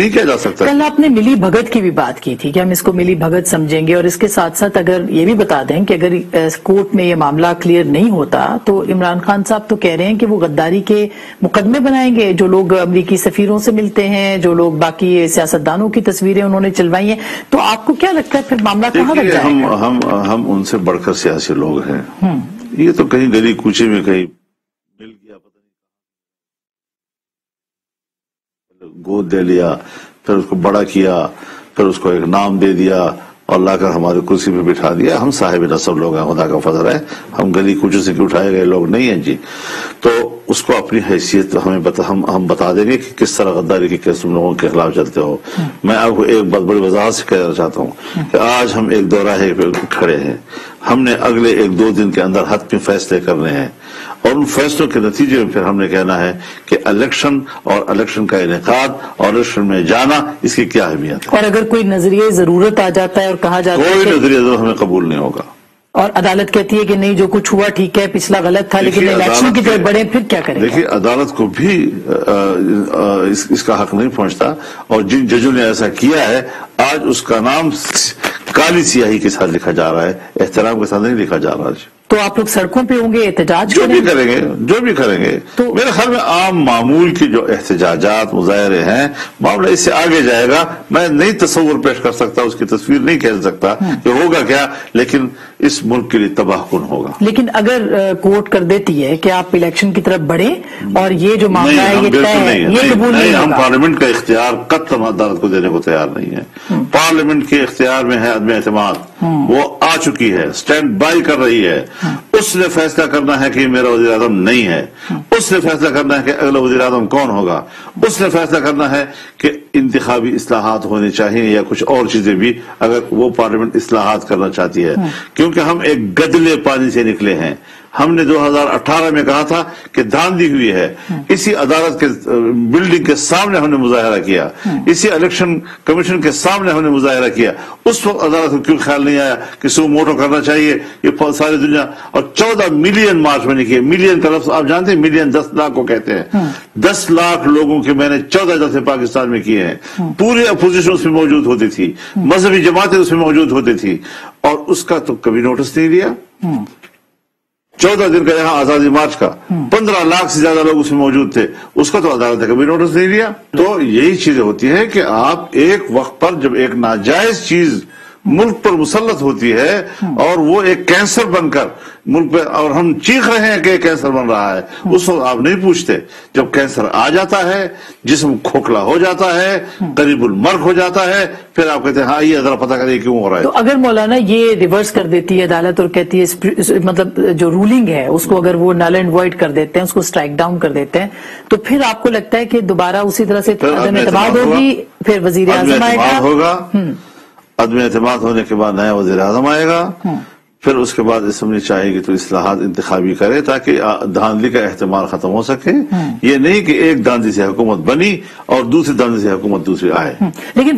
نہیں کیا جا سکتا. کل آپ نے ملی بھگت کی بھی بات کی تھی کہ ہم اس کو ملی بھگت سمجھیں گے، اور اس کے ساتھ ساتھ اگر یہ بھی بتا دیں کہ اگر کورٹ میں یہ معاملہ کلیئر نہیں ہوتا تو عمران خان صاحب تو کہہ رہے ہیں کہ وہ غداری کے مقدمے بنائیں گے. جو لوگ امریکی سفیروں سے ملتے ہیں، جو لوگ باقی سیاستدانوں کی تصویریں انہوں نے چلوائی ہیں، تو آپ کو کیا لگتا ہے پھر معاملہ کہاں تک جائے گا؟ ہم ان سے بڑھ کر سیاسی لوگ ہیں. یہ تو کہیں گلی کوچے میں کہیں مل گیا، پتہ نہیں گود دے لیا، پھر اس کو بڑا کیا، پھر اس کو ایک نام دے دیا اور لا کر ہماری کرسی پہ بٹھا دیا. ہم صاحب نصب لوگ ہیں، خدا کا فضل ہے، ہم گلی کوچے سے اٹھائے گئے لوگ نہیں ہیں جی. تو اس کو اپنی حیثیت ہم بتا دیں گے کہ کس طرح غداری کی کس لوگوں کے خلاف چلتے ہو. میں آپ کو ایک بات بڑی وضاحت سے کہنا چاہتا ہوں کہ آج ہم ایک دو راہے پہ کھڑے ہیں. ہم نے اگلے ایک دو دن کے اندر حتمی فیصلے کرنے ہیں، اور ان فیصلوں کے نتیجے میں پھر ہم نے کہنا ہے کہ الیکشن اور الیکشن کا انعقاد اور الیکشن میں جانا اس کی کیا اہمیت ہے. اور اگر کوئی نظریہ ضرورت آ جاتا ہے اور کہا جاتا ہے کوئی نظریہ ضرورت ہمیں قبول نہیں ہوگا، اور عدالت کہتی ہے کہ نہیں جو کچھ ہوا ٹھیک ہے، پچھلا غلط تھا، لیکن الیکشن کی طرف بڑھے، پھر کیا کریں؟ دیکھیے عدالت کو بھی اس کا حق نہیں پہنچتا، اور جن ججوں نے ایسا کیا ہے آج اس کا نام کالی سیاہی کے ساتھ لکھا جا رہا ہے، احترام کے ساتھ نہیں لکھا جا رہا. تو آپ لوگ سڑکوں پہ ہوں گے، احتجاج جو بھی کریں گے. میرے خیال میں عام معمول کی جو احتجاجات مظاہرے ہیں، معاملہ اس سے آگے جائے گا. میں نہیں تصور پیش کر سکتا، اس کی تصویر نہیں کہہ سکتا کہ ہوگا کیا، لیکن اس ملک کے لیے تباہ کن ہوگا. لیکن اگر کورٹ کر دیتی ہے کہ آپ الیکشن کی طرف بڑھیں اور یہ جو معاملہ ہے یہ طے ہے، یہ قبول نہیں ہوگا. ہم پارلیمنٹ کا اختیار قطعاً عدالت کو دینے کو تیار نہیں ہے. پارلیمنٹ کے اختیار میں ہے عدم اعتماد، وہ آ چکی ہے، سٹینڈ بائی کر رہی ہے. اس نے فیصلہ کرنا ہے کہ یہ میرا وزیر اعظم نہیں ہے، اس نے فیصلہ کرنا ہے کہ اگلا وزیر اعظم کون ہوگا، اس نے فیصلہ کرنا ہے کہ انتخابی اصلاحات ہونی چاہیے یا کچھ اور چیزیں بھی اگر وہ پارلیمنٹ اصلاحات کرنا چاہتی ہے. کیونکہ ہم ایک گدلے پانی سے نکلے ہیں. ہم نے 2018 میں کہا تھا کہ دھاندلی ہوئی ہے، اسی عدالت کے بلڈنگ کے سامنے ہم نے مظاہرہ کیا، اسی الیکشن کمیشن کے سامنے ہم نے مظاہرہ کیا. اس وقت عدالت کو کیوں خیال نہیں آیا کہ سو موٹو کرنا چاہیے؟ یہ ساری دنیا، اور 14 ملین مارچ میں نے کیے. ملین کا لفظ آپ جانتے ہیں، ملین 10 لاکھ کو کہتے ہیں. 10 لاکھ لوگوں کے میں نے 14 دفعے پاکستان میں کیے ہیں. پوری اپوزیشن اس میں موجود ہوتی تھی، مذہبی جماعتیں اس میں موجود ہوتی تھی، اور اس کا تو کبھی نوٹس نہیں لیا. 14 دن کا یہاں آزادی مارچ کا 15 لاکھ سے زیادہ لوگ اس میں موجود تھے، اس کا تو عدالت نے کبھی نوٹس نہیں لیا. تو یہی چیزیں ہوتی ہیں کہ آپ ایک وقت پر جب ایک ناجائز چیز ملک پر مسلط ہوتی ہے اور وہ ایک کینسر بن کر ملک پہ، اور ہم چیخ رہے ہیں کہ کینسر بن رہا ہے، اس وقت آپ نہیں پوچھتے. جب کینسر آ جاتا ہے، جسم کھوکھلا ہو جاتا ہے، قریب المرگ ہو جاتا ہے، پھر آپ کہتے ہیں ہاں یہ ذرا پتہ کریں کیوں ہو رہا ہے. تو اگر مولانا یہ ریورس کر دیتی ہے عدالت اور کہتی ہے مطلب جو رولنگ ہے اس کو اگر وہ نل اینڈ وائڈ کر دیتے ہیں، اس کو اسٹرائک ڈاؤن کر دیتے ہیں، تو پھر آپ کو لگتا ہے کہ دوبارہ اسی طرح سے عدم اعتماد ہوگی، پھر وزیر اعظم آئے گا. عدم اعتماد ہونے کے بعد نیا وزیر اعظم آئے گا، پھر اس کے بعد اسمبلی چاہے گی تو اصلاحات انتخابی کرے تاکہ دھاندلی کا احتمال ختم ہو سکے. یہ نہیں کہ ایک دھاندلی سے حکومت بنی اور دوسری دھاندلی سے حکومت دوسری آئے. لیکن